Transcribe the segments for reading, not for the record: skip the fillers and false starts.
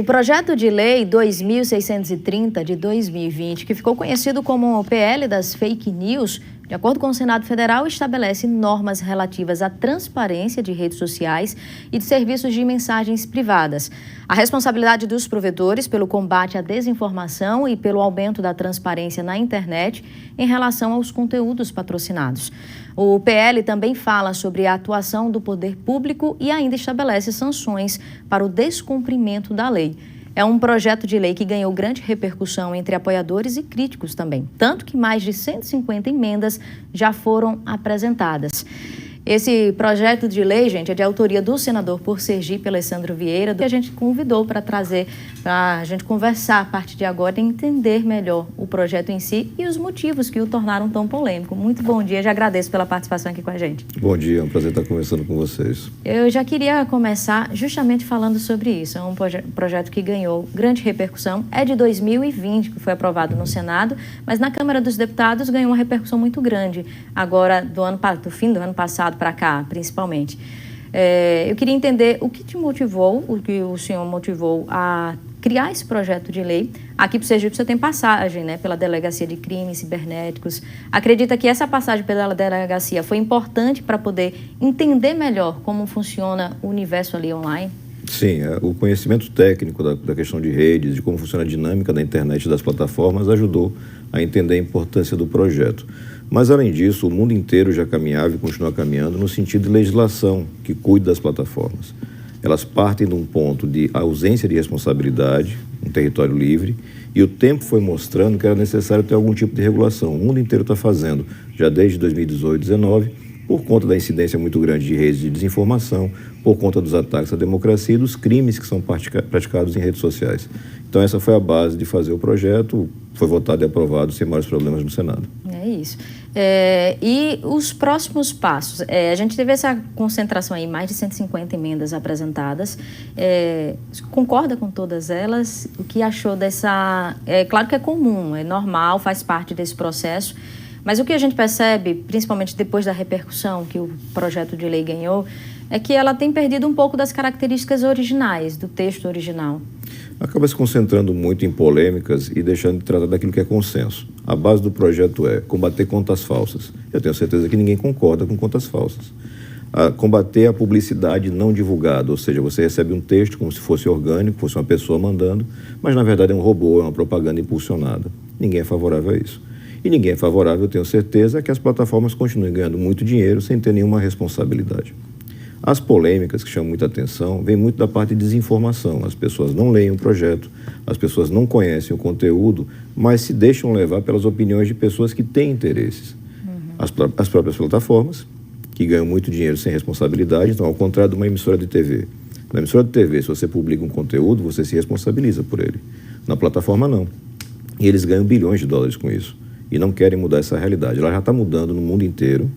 O projeto de lei 2630 de 2020, que ficou conhecido como o PL das Fake News, de acordo com o Senado Federal, estabelece normas relativas à transparência de redes sociais e de serviços de mensagens privadas, a responsabilidade dos provedores pelo combate à desinformação e pelo aumento da transparência na internet em relação aos conteúdos patrocinados. O PL também fala sobre a atuação do poder público e ainda estabelece sanções para o descumprimento da lei. É um projeto de lei que ganhou grande repercussão entre apoiadores e críticos também, tanto que mais de 150 emendas já foram apresentadas. Esse projeto de lei, gente, é de autoria do senador por Sergipe, Alessandro Vieira, que a gente convidou para trazer, para a gente conversar a partir de agora e entender melhor o projeto em si e os motivos que o tornaram tão polêmico. Muito bom dia, já agradeço pela participação aqui com a gente. Bom dia, é um prazer estar conversando com vocês. Eu já queria começar justamente falando sobre isso. É um projeto que ganhou grande repercussão, é de 2020, que foi aprovado no Senado, mas na Câmara dos Deputados ganhou uma repercussão muito grande, agora do fim do ano passado para cá, principalmente. Eu queria entender o que te motivou, o que o senhor motivou a criar esse projeto de lei. Aqui para o Sergipe você tem passagem, né, pela Delegacia de Crimes Cibernéticos. Acredita que essa passagem pela delegacia foi importante para poder entender melhor como funciona o universo ali online? Sim, o conhecimento técnico da questão de redes, de como funciona a dinâmica da internet e das plataformas ajudou a entender a importância do projeto. Mas, além disso, o mundo inteiro já caminhava e continua caminhando no sentido de legislação que cuide das plataformas. Elas partem de um ponto de ausência de responsabilidade, um território livre, e o tempo foi mostrando que era necessário ter algum tipo de regulação. O mundo inteiro está fazendo, já desde 2018, 2019, por conta da incidência muito grande de redes de desinformação, por conta dos ataques à democracia e dos crimes que são praticados em redes sociais. Então, essa foi a base de fazer o projeto, foi votado e aprovado sem maiores problemas no Senado. É isso. E os próximos passos? A gente teve essa concentração aí, mais de 150 emendas apresentadas. Concorda com todas elas? O que achou dessa... Claro que é comum, é normal, faz parte desse processo, mas o que a gente percebe, principalmente depois da repercussão que o projeto de lei ganhou, é que ela tem perdido um pouco das características originais, do texto original. Acaba se concentrando muito em polêmicas e deixando de tratar daquilo que é consenso. A base do projeto é combater contas falsas. Eu tenho certeza que ninguém concorda com contas falsas. Combater a publicidade não divulgada, ou seja, você recebe um texto como se fosse orgânico, fosse uma pessoa mandando, mas na verdade é um robô, é uma propaganda impulsionada. Ninguém é favorável a isso. E ninguém é favorável, eu tenho certeza, a que as plataformas continuem ganhando muito dinheiro sem ter nenhuma responsabilidade. As polêmicas que chamam muita atenção vêm muito da parte de desinformação. As pessoas não leem o projeto, as pessoas não conhecem o conteúdo, mas se deixam levar pelas opiniões de pessoas que têm interesses. As próprias plataformas, que ganham muito dinheiro sem responsabilidade, então, ao contrário de uma emissora de TV. Na emissora de TV, se você publica um conteúdo, você se responsabiliza por ele. Na plataforma, não. E eles ganham bilhões de dólares com isso. E não querem mudar essa realidade. Ela já está mudando no mundo inteiro,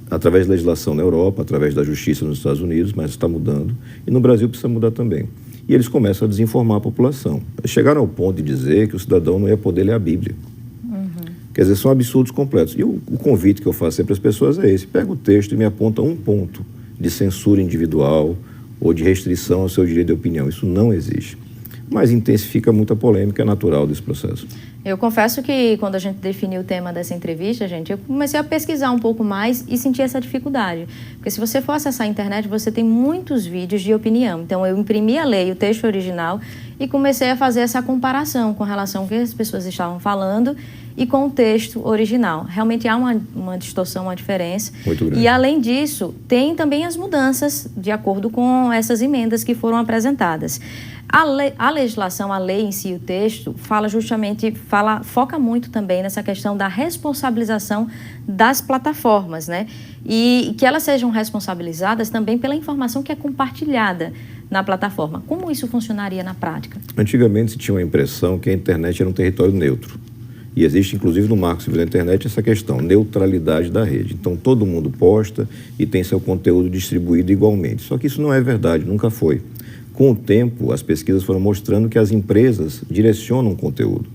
através da legislação na Europa, através da justiça nos Estados Unidos, mas está mudando. E no Brasil precisa mudar também. E eles começam a desinformar a população. Chegaram ao ponto de dizer que o cidadão não ia poder ler a Bíblia. Quer dizer, são absurdos completos. E o convite que eu faço sempre às pessoas é esse. Pega o texto e me aponta um ponto de censura individual ou de restrição ao seu direito de opinião. Isso não existe. Mas intensifica muito a polêmica natural desse processo. Eu confesso que quando a gente definiu o tema dessa entrevista, gente, eu comecei a pesquisar um pouco mais e senti essa dificuldade. Porque se você for acessar a internet, você tem muitos vídeos de opinião. Então, eu imprimi a lei, o texto original, e comecei a fazer essa comparação com relação ao que as pessoas estavam falando e com o texto original. Realmente há uma distorção, uma diferença. Muito grande. E, além disso, tem também as mudanças de acordo com essas emendas que foram apresentadas. A legislação, a lei em si, o texto, foca muito também nessa questão da responsabilização das plataformas, né? E que elas sejam responsabilizadas também pela informação que é compartilhada na plataforma. Como isso funcionaria na prática? Antigamente se tinha uma impressão que a internet era um território neutro. E existe, inclusive, no Marco Civil da Internet, essa questão, neutralidade da rede. Então, todo mundo posta e tem seu conteúdo distribuído igualmente. Só que isso não é verdade, nunca foi. Com o tempo, as pesquisas foram mostrando que as empresas direcionam o conteúdo.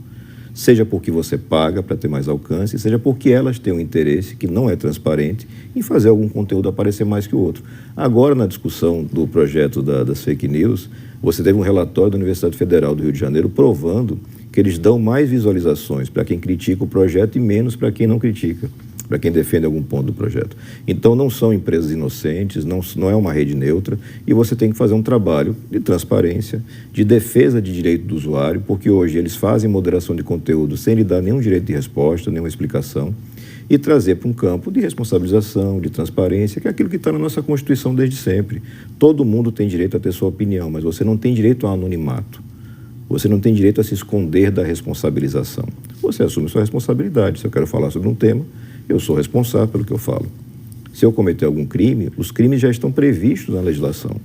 seja porque você paga para ter mais alcance, seja porque elas têm um interesse que não é transparente em fazer algum conteúdo aparecer mais que o outro. Agora, na discussão do projeto das fake news, você teve um relatório da Universidade Federal do Rio de Janeiro provando que eles dão mais visualizações para quem critica o projeto e menos para quem não critica, para quem defende algum ponto do projeto. Então, não são empresas inocentes, não é uma rede neutra, e você tem que fazer um trabalho de transparência, de defesa de direito do usuário, porque hoje eles fazem moderação de conteúdo sem lhe dar nenhum direito de resposta, nenhuma explicação, e trazer para um campo de responsabilização, de transparência, que é aquilo que está na nossa Constituição desde sempre. Todo mundo tem direito a ter sua opinião, mas você não tem direito ao anonimato. Você não tem direito a se esconder da responsabilização. Você assume sua responsabilidade. Se eu quero falar sobre um tema, eu sou responsável pelo que eu falo. Se eu cometer algum crime, os crimes já estão previstos na legislação.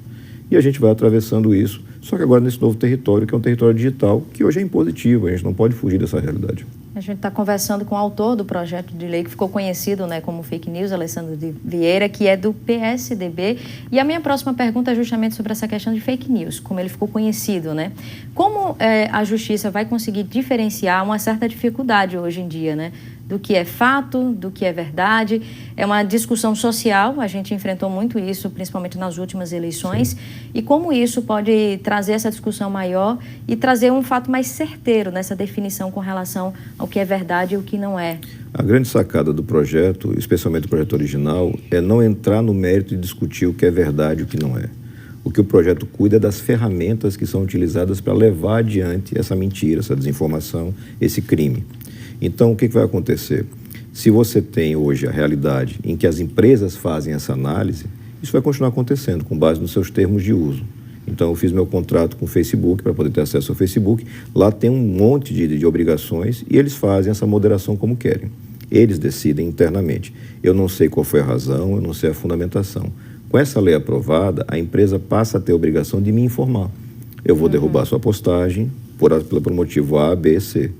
E a gente vai atravessando isso, só que agora nesse novo território, que é um território digital, que hoje é impositivo, a gente não pode fugir dessa realidade. A gente está conversando com o autor do projeto de lei, que ficou conhecido, né, como fake news, Alessandro de Vieira, que é do PSDB. E a minha próxima pergunta é justamente sobre essa questão de fake news, como ele ficou conhecido, né? Como a justiça vai conseguir diferenciar uma certa dificuldade hoje em dia, né? Do que é fato, do que é verdade. É uma discussão social, a gente enfrentou muito isso, principalmente nas últimas eleições. Sim. E como isso pode trazer essa discussão maior e trazer um fato mais certeiro nessa definição com relação ao que é verdade e o que não é. A grande sacada do projeto, especialmente do projeto original, é não entrar no mérito e discutir o que é verdade e o que não é. O que o projeto cuida é das ferramentas que são utilizadas para levar adiante essa mentira, essa desinformação, esse crime. Então, o que vai acontecer? Se você tem hoje a realidade em que as empresas fazem essa análise, isso vai continuar acontecendo com base nos seus termos de uso. Então, eu fiz meu contrato com o Facebook para poder ter acesso ao Facebook. Lá tem um monte de obrigações e eles fazem essa moderação como querem. Eles decidem internamente. Eu não sei qual foi a razão, eu não sei a fundamentação. Com essa lei aprovada, a empresa passa a ter a obrigação de me informar. Eu vou derrubar sua postagem por motivo A, B, C.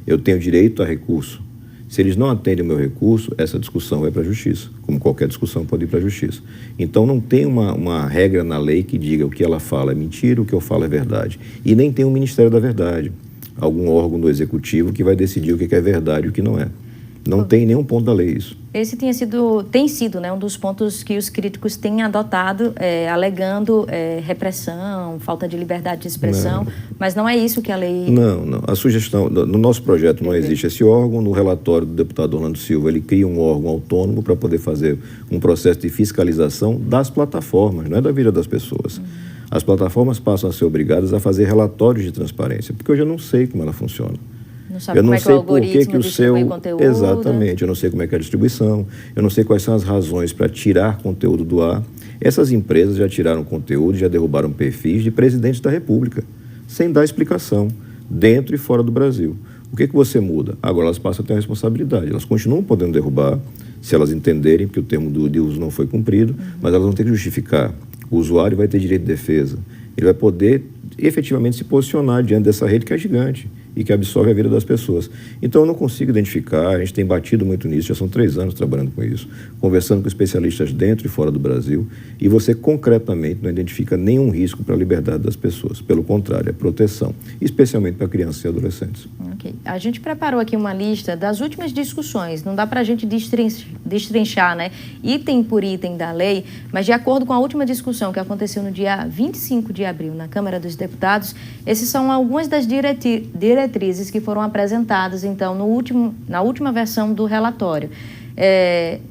Eu tenho direito a recurso. Se eles não atendem o meu recurso, essa discussão vai para a justiça, como qualquer discussão pode ir para a justiça. Então, não tem uma regra na lei que diga o que ela fala é mentira, o que eu falo é verdade. E nem tem um Ministério da Verdade, algum órgão do Executivo que vai decidir o que é verdade e o que não é. Não tem nenhum ponto da lei isso. Esse tem sido, né, um dos pontos que os críticos têm adotado, alegando repressão, falta de liberdade de expressão, mas não é isso que a lei... Não. A sugestão, no nosso projeto não existe esse órgão. No relatório do deputado Orlando Silva, ele cria um órgão autônomo para poder fazer um processo de fiscalização das plataformas, não é da vida das pessoas. As plataformas passam a ser obrigadas a fazer relatórios de transparência, porque hoje eu não sei como ela funciona. Não sabe como é que o algoritmo distribui conteúdo. Exatamente, eu não sei como é que é a distribuição, eu não sei quais são as razões para tirar conteúdo do ar. Essas empresas já tiraram conteúdo, já derrubaram perfis de presidentes da República, sem dar explicação, dentro e fora do Brasil. O que você muda? Agora elas passam a ter a responsabilidade. Elas continuam podendo derrubar, se elas entenderem que o termo de uso não foi cumprido, mas elas vão ter que justificar. O usuário vai ter direito de defesa. Ele vai poder efetivamente se posicionar diante dessa rede que é gigante e que absorve a vida das pessoas. Então, eu não consigo identificar, a gente tem batido muito nisso, já são 3 anos trabalhando com isso, conversando com especialistas dentro e fora do Brasil, e você concretamente não identifica nenhum risco para a liberdade das pessoas. Pelo contrário, é proteção, especialmente para crianças e adolescentes. Ok. A gente preparou aqui uma lista das últimas discussões, não dá para a gente destrinchar, né, item por item da lei, mas de acordo com a última discussão que aconteceu no dia 25 de abril na Câmara dos Deputados, essas são algumas das diretrizes que foram apresentadas, então, na última versão do relatório.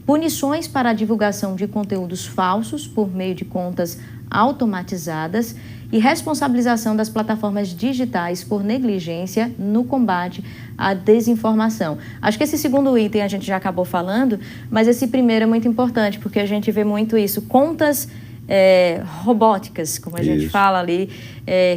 Punições para a divulgação de conteúdos falsos por meio de contas automatizadas e responsabilização das plataformas digitais por negligência no combate à desinformação. Acho que esse segundo item a gente já acabou falando, mas esse primeiro é muito importante, porque a gente vê muito isso, contas robóticas, como a gente fala ali,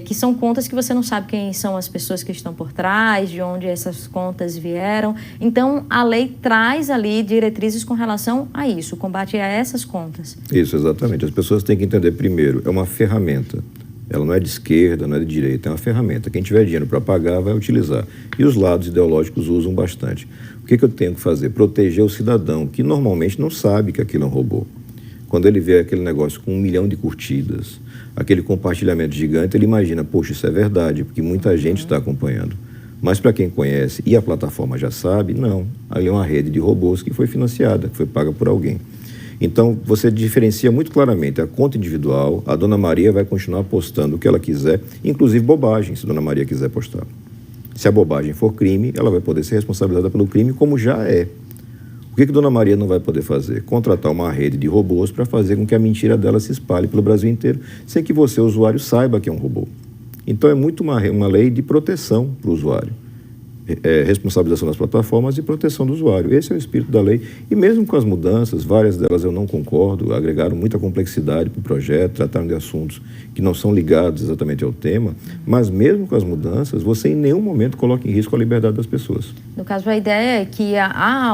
que são contas que você não sabe quem são as pessoas que estão por trás, de onde essas contas vieram. Então, a lei traz ali diretrizes com relação a isso, o combate a essas contas. Isso, exatamente. As pessoas têm que entender primeiro, é uma ferramenta. Ela não é de esquerda, não é de direita, é uma ferramenta. Quem tiver dinheiro para pagar vai utilizar. E os lados ideológicos usam bastante. O que eu tenho que fazer? Proteger o cidadão, que normalmente não sabe que aquilo é um robô. Quando ele vê aquele negócio com 1 milhão de curtidas, aquele compartilhamento gigante, ele imagina, poxa, isso é verdade, porque muita gente está acompanhando. Mas para quem conhece e a plataforma já sabe, não. Ali é uma rede de robôs que foi financiada, que foi paga por alguém. Então, você diferencia muito claramente a conta individual. A Dona Maria vai continuar postando o que ela quiser, inclusive bobagem, se a Dona Maria quiser postar. Se a bobagem for crime, ela vai poder ser responsabilizada pelo crime, como já é. O que Dona Maria não vai poder fazer? Contratar uma rede de robôs para fazer com que a mentira dela se espalhe pelo Brasil inteiro, sem que você, usuário, saiba que é um robô. Então, é muito uma lei de proteção para o usuário. Responsabilização das plataformas e proteção do usuário. Esse é o espírito da lei. E mesmo com as mudanças, várias delas eu não concordo, agregaram muita complexidade para o projeto, trataram de assuntos que não são ligados exatamente ao tema, mas mesmo com as mudanças, você em nenhum momento coloca em risco a liberdade das pessoas. No caso, a ideia é que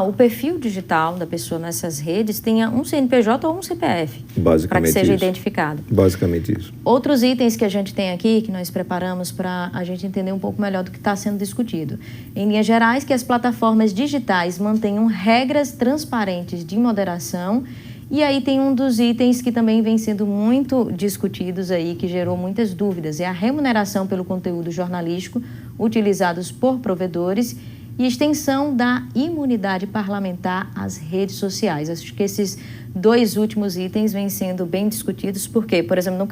o perfil digital da pessoa nessas redes tenha um CNPJ ou um CPF, para que seja identificado. Basicamente isso. Outros itens que a gente tem aqui, que nós preparamos para a gente entender um pouco melhor do que está sendo discutido. Em linhas gerais, que as plataformas digitais mantenham regras transparentes de moderação. E aí tem um dos itens que também vem sendo muito discutidos aí, que gerou muitas dúvidas, é a remuneração pelo conteúdo jornalístico utilizados por provedores e extensão da imunidade parlamentar às redes sociais. Acho que esses dois últimos itens vêm sendo bem discutidos, porque, por exemplo,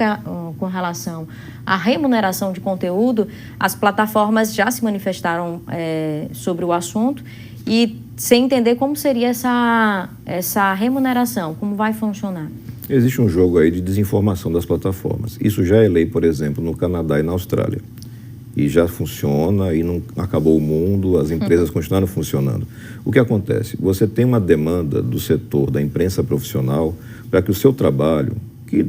com relação à remuneração de conteúdo, as plataformas já se manifestaram sobre o assunto e sem entender como seria essa remuneração, como vai funcionar. Existe um jogo aí de desinformação das plataformas. Isso já é lei, por exemplo, no Canadá e na Austrália. E já funciona e não acabou o mundo, as empresas continuaram funcionando. O que acontece? Você tem uma demanda do setor da imprensa profissional para que o seu trabalho,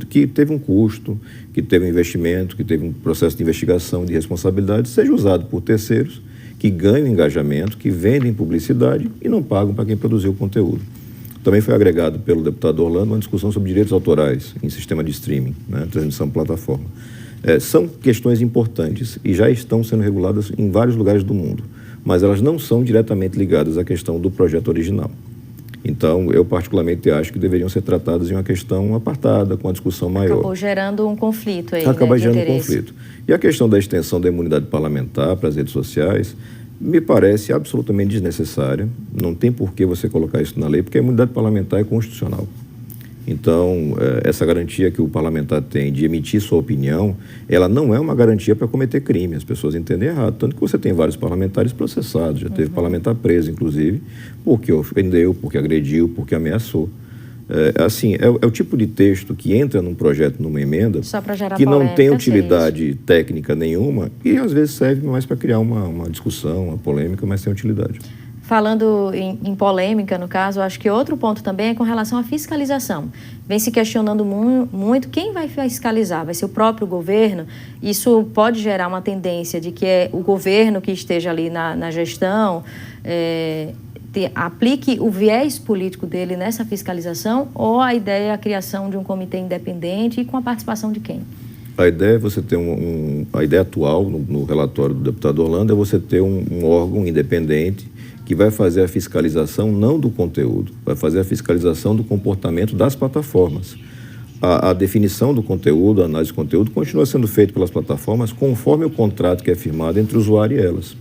que teve um custo, que teve um investimento, que teve um processo de investigação, de responsabilidade, seja usado por terceiros que ganham engajamento, que vendem publicidade e não pagam para quem produziu o conteúdo. Também foi agregado pelo deputado Orlando uma discussão sobre direitos autorais em sistema de streaming, né, transmissão por plataforma. São questões importantes e já estão sendo reguladas em vários lugares do mundo, mas elas não são diretamente ligadas à questão do projeto original. Então, eu particularmente acho que deveriam ser tratadas em uma questão apartada, com uma discussão maior. Acabou gerando um conflito aí, Acaba gerando um interesse. conflito. E a questão da extensão da imunidade parlamentar para as redes sociais me parece absolutamente desnecessária. Não tem por que você colocar isso na lei, porque a imunidade parlamentar é constitucional. Então, essa garantia que o parlamentar tem de emitir sua opinião, ela não é uma garantia para cometer crime. As pessoas entendem errado. Tanto que você tem vários parlamentares processados. Já teve parlamentar preso, inclusive, porque ofendeu, porque agrediu, porque ameaçou. É o tipo de texto que entra num projeto, numa emenda, que não tem utilidade técnica nenhuma e, às vezes, serve mais para criar uma discussão, uma polêmica, mas tem utilidade. Falando em polêmica, no caso, acho que outro ponto também é com relação à fiscalização. Vem se questionando muito quem vai fiscalizar, vai ser o próprio governo? Isso pode gerar uma tendência de que é o governo que esteja ali na gestão, aplique o viés político dele nessa fiscalização, ou a ideia é a criação de um comitê independente e com a participação de quem? A ideia é você ter a ideia atual no relatório do deputado Orlando é você ter um órgão independente que vai fazer a fiscalização não do conteúdo, vai fazer a fiscalização do comportamento das plataformas. A definição do conteúdo, a análise do conteúdo continua sendo feita pelas plataformas conforme o contrato que é firmado entre o usuário e elas.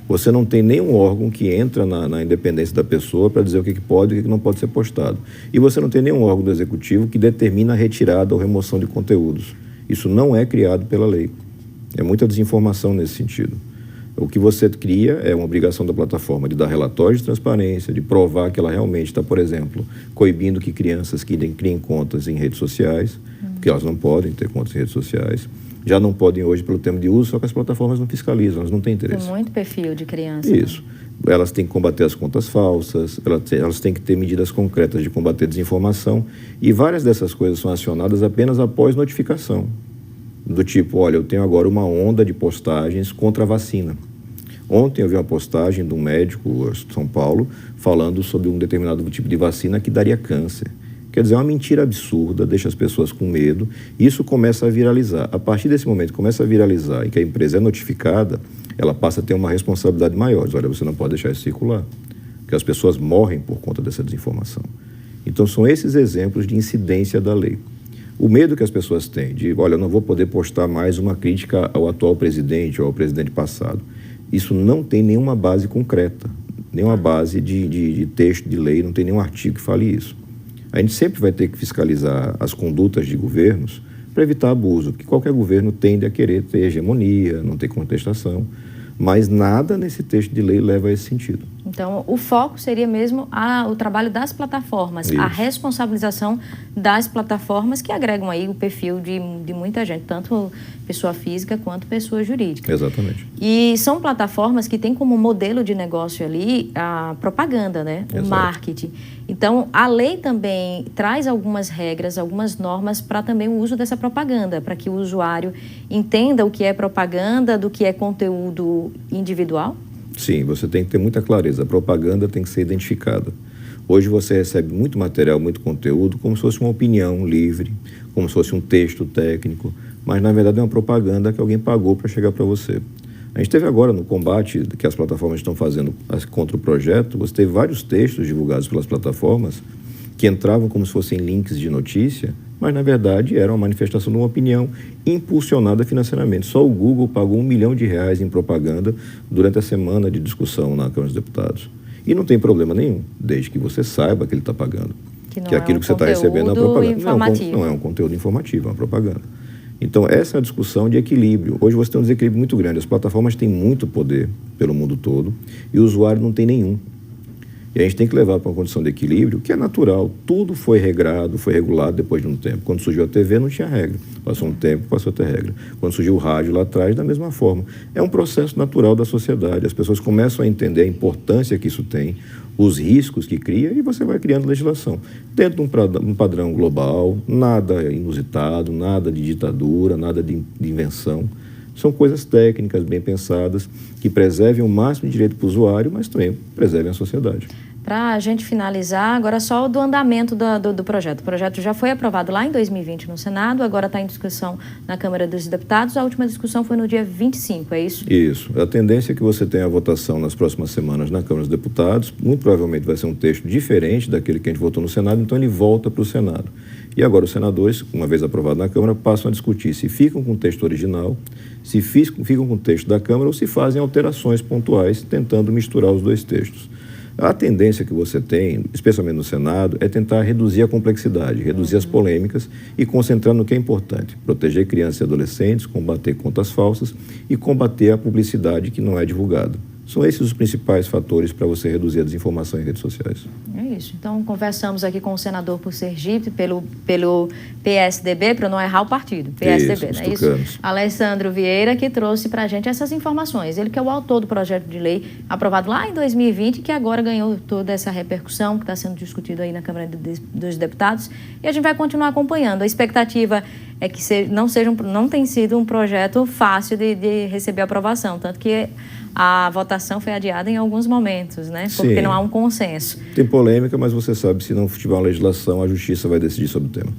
Você não tem nenhum órgão que entra na independência da pessoa para dizer o que pode e o que não pode ser postado. E você não tem nenhum órgão do executivo que determina a retirada ou remoção de conteúdos. Isso não é criado pela lei. É muita desinformação nesse sentido. O que você cria é uma obrigação da plataforma de dar relatórios de transparência, de provar que ela realmente está, por exemplo, coibindo que crianças criem contas em redes sociais, porque elas não podem ter contas em redes sociais. Já não podem hoje pelo termo de uso, só que as plataformas não fiscalizam, elas não têm interesse. Tem muito perfil de criança. Isso. Né? Elas têm que combater as contas falsas, elas têm que ter medidas concretas de combater a desinformação, e várias dessas coisas são acionadas apenas após notificação. Do tipo, olha, eu tenho agora uma onda de postagens contra a vacina. Ontem eu vi uma postagem de um médico de São Paulo falando sobre um determinado tipo de vacina que daria câncer. Quer dizer, é uma mentira absurda, deixa as pessoas com medo, e isso começa a viralizar. A partir desse momento que começa a viralizar e que a empresa é notificada, ela passa a ter uma responsabilidade maior. Olha, você não pode deixar isso circular, porque as pessoas morrem por conta dessa desinformação. Então, são esses exemplos de incidência da lei. O medo que as pessoas têm de, olha, eu não vou poder postar mais uma crítica ao atual presidente ou ao presidente passado. Isso não tem nenhuma base concreta, nenhuma base de texto de lei, não tem nenhum artigo que fale isso. A gente sempre vai ter que fiscalizar as condutas de governos para evitar abuso, porque qualquer governo tende a querer ter hegemonia, não ter contestação, mas nada nesse texto de lei leva a esse sentido. Então, o foco seria mesmo o trabalho das plataformas, Isso. a responsabilização das plataformas que agregam aí o perfil de muita gente, tanto pessoa física quanto pessoa jurídica. Exatamente. E são plataformas que têm como modelo de negócio ali a propaganda, né? O Exato. marketing. Então, a lei também traz algumas regras, algumas normas para também o uso dessa propaganda, para que o usuário entenda o que é propaganda, do que é conteúdo individual? Sim, você tem que ter muita clareza. A propaganda tem que ser identificada. Hoje você recebe muito material, muito conteúdo, como se fosse uma opinião livre, como se fosse um texto técnico, mas na verdade é uma propaganda que alguém pagou para chegar para você. A gente teve agora no combate que as plataformas estão fazendo contra o projeto, você teve vários textos divulgados pelas plataformas que entravam como se fossem links de notícia, mas na verdade era uma manifestação de uma opinião impulsionada financeiramente. Só o Google pagou R$1 milhão em propaganda durante a semana de discussão na Câmara dos Deputados. E não tem problema nenhum, desde que você saiba que ele está pagando. Que aquilo que você está recebendo é uma propaganda. Não é um conteúdo informativo, é uma propaganda. Então, essa é a discussão de equilíbrio. Hoje você tem um desequilíbrio muito grande. As plataformas têm muito poder pelo mundo todo e o usuário não tem nenhum. E a gente tem que levar para uma condição de equilíbrio que é natural. Tudo foi regrado, foi regulado depois de um tempo. Quando surgiu a TV, não tinha regra. Passou um tempo, passou a ter regra. Quando surgiu o rádio lá atrás, da mesma forma. É um processo natural da sociedade. As pessoas começam a entender a importância que isso tem, os riscos que cria, e você vai criando legislação. Dentro de um padrão global, nada inusitado, nada de ditadura, nada de invenção. São coisas técnicas, bem pensadas, que preservem o máximo de direito para o usuário, mas também preservem a sociedade. Para a gente finalizar, agora só do andamento do projeto. O projeto já foi aprovado lá em 2020 no Senado, agora está em discussão na Câmara dos Deputados. A última discussão foi no dia 25, é isso? Isso. A tendência é que você tenha a votação nas próximas semanas na Câmara dos Deputados. Muito provavelmente vai ser um texto diferente daquele que a gente votou no Senado, então ele volta para o Senado. E agora os senadores, uma vez aprovado na Câmara, passam a discutir se ficam com o texto original, se ficam com o texto da Câmara ou se fazem alterações pontuais, tentando misturar os dois textos. A tendência que você tem, especialmente no Senado, é tentar reduzir a complexidade, reduzir as polêmicas e concentrar no que é importante. Proteger crianças e adolescentes, combater contas falsas e combater a publicidade que não é divulgada. São esses os principais fatores para você reduzir a desinformação em redes sociais. É isso. Então, conversamos aqui com o senador por Sergipe, pelo PSDB, para não errar o partido. PSDB, isso, não é isso? Alessandro Vieira, que trouxe para a gente essas informações. Ele que é o autor do projeto de lei aprovado lá em 2020, que agora ganhou toda essa repercussão que está sendo discutido aí na Câmara dos Deputados. E a gente vai continuar acompanhando. A expectativa é que não tem sido um projeto fácil de receber aprovação, tanto que a votação foi adiada em alguns momentos, né? Porque não há um consenso. Tem polêmica, mas você sabe, se não tiver uma legislação, a Justiça vai decidir sobre o tema.